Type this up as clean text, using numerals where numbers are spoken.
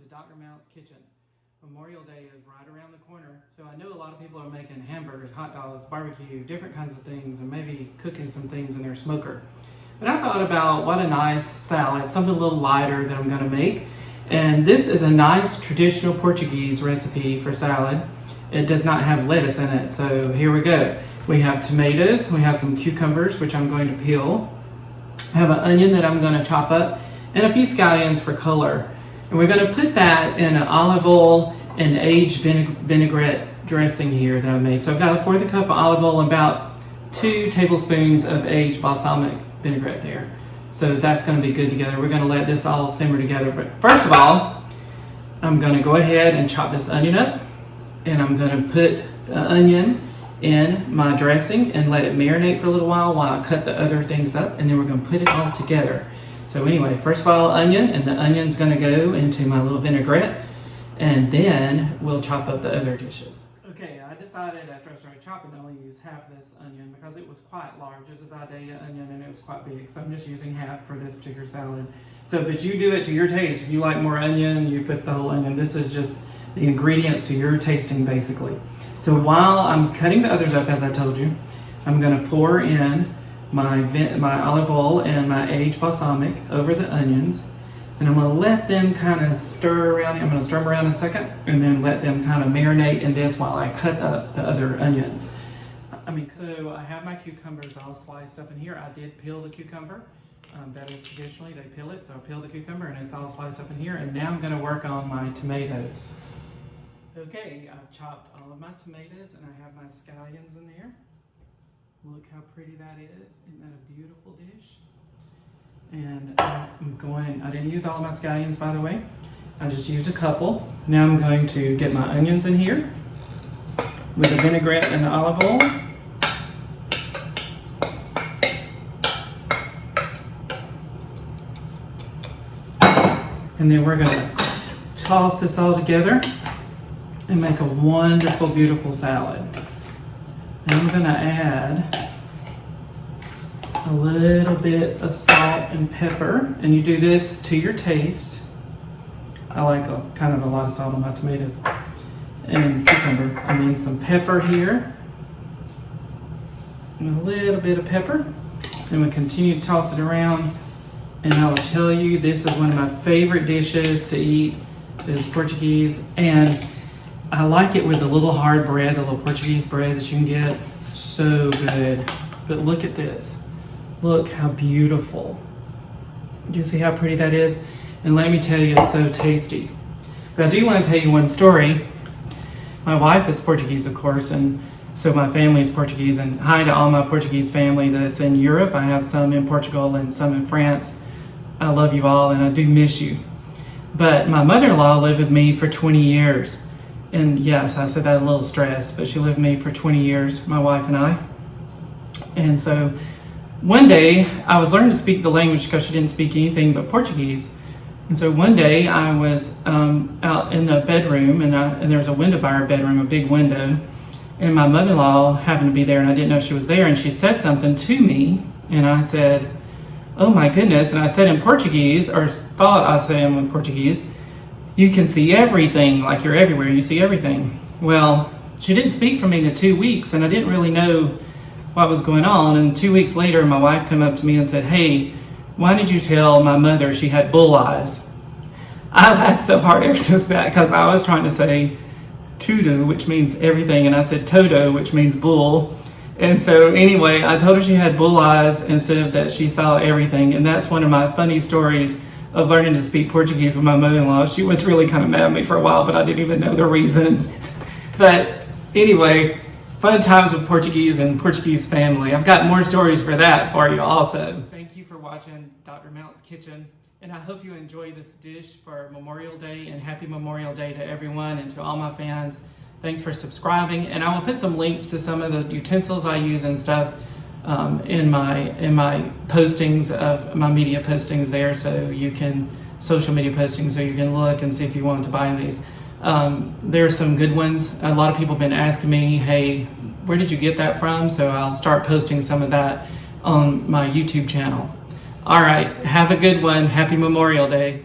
Dr. Mount's Kitchen. Memorial Day is right around the corner, so I know a lot of people are making hamburgers, hot dogs, barbecue, different kinds of things, and maybe cooking some things in their smoker. But I thought about what a nice salad, something a little lighter that I'm going to make. And this is a nice traditional Portuguese recipe for salad. It does not have lettuce in it, so here we go. We have tomatoes, we have some cucumbers, which I'm going to peel. I have an onion that I'm going to chop up, and a few scallions for color. And we're going to put that in an olive oil and aged vinaigrette dressing here that I made. So I've got a fourth of a cup of olive oil and about 2 tablespoons of aged balsamic vinaigrette there. So that's going to be good together. We're going to let this all simmer together. But first of all, I'm going to go ahead and chop this onion up. And I'm going to put the onion in my dressing and let it marinate for a little while I cut the other things up. And then we're going to put it all together. So anyway, first of all, onion, and the onion's going to go into my little vinaigrette, and then we'll chop up the other dishes. Okay, I decided after I started chopping to only use half this onion because it was quite large. It's a Vidalia onion and it was quite big, so I'm just using half for this particular salad. So, but you do it to your taste. If you like more onion, you put the whole onion. This is just the ingredients to your tasting, basically. So while I'm cutting the others up, as I told you, I'm going to pour in my olive oil and my aged balsamic over the onions, and I'm going to let them kind of stir around. I'm going to stir them around in a second and then let them kind of marinate in this while I cut up the other onions. So I have my cucumbers all sliced up in here. I did peel the cucumber. That is traditionally, they peel it, so I peel the cucumber and it's all sliced up in here. And now I'm going to work on my tomatoes. Okay, I've chopped all of my tomatoes and I have my scallions in there. Look how pretty that is. Isn't that a beautiful dish? And I didn't use all of my scallions, by the way. I just used a couple. Now I'm going to get my onions in here with the vinaigrette and the olive oil. And then we're going to toss this all together and make a wonderful, beautiful salad. And I'm going to add a little bit of salt and pepper, and you do this to your taste. I like kind of a lot of salt on my tomatoes and cucumber, and then some pepper here, and a little bit of pepper. And we continue to toss it around. And I will tell you, this is one of my favorite dishes to eat, is Portuguese, and I like it with the little hard bread, the little Portuguese bread that you can get. So good. But look at this. Look how beautiful. Do you see how pretty that is? And let me tell you, it's so tasty. But I do want to tell you one story. My wife is Portuguese, of course, and so my family is Portuguese. And hi to all my Portuguese family that's in Europe. I have some in Portugal and some in France. I love you all and I do miss you. But my mother-in-law lived with me for 20 years. And yes, I said that a little stressed, but she lived with me for 20 years, my wife and I. And so one day I was learning to speak the language because she didn't speak anything but Portuguese. And so one day I was out in the bedroom, and there was a window by our bedroom, a big window. And my mother-in-law happened to be there, and I didn't know she was there. And she said something to me, and I said, "Oh my goodness." And I said in Portuguese, or thought I said in Portuguese, "You can see everything, like you're everywhere, you see everything." Well, she didn't speak for me to 2 weeks, and I didn't really know what was going on. And 2 weeks later, my wife came up to me and said, "Hey, why did you tell my mother she had bull eyes?" I laughed so hard ever since that, because I was trying to say tudo, which means everything, and I said todo, which means bull. And so anyway, I told her she had bull eyes instead of that she saw everything. And that's one of my funny stories of learning to speak Portuguese with my mother-in-law. She was really kind of mad at me for a while, but I didn't even know the reason. But anyway, fun times with Portuguese and Portuguese family. I've got more stories for that for you also. Thank you for watching Dr. Mount's Kitchen, and I hope you enjoy this dish for Memorial Day, and happy Memorial Day to everyone and to all my fans. Thanks for subscribing, and I will put some links to some of the utensils I use and stuff in my postings of my media postings there, so you can social media postings, so you can look and see if you want to buy these. There are some good ones. A lot of people have been asking me, "Hey, where did you get that from?" So I'll start posting some of that on my YouTube channel. All right, have a good one. Happy Memorial Day.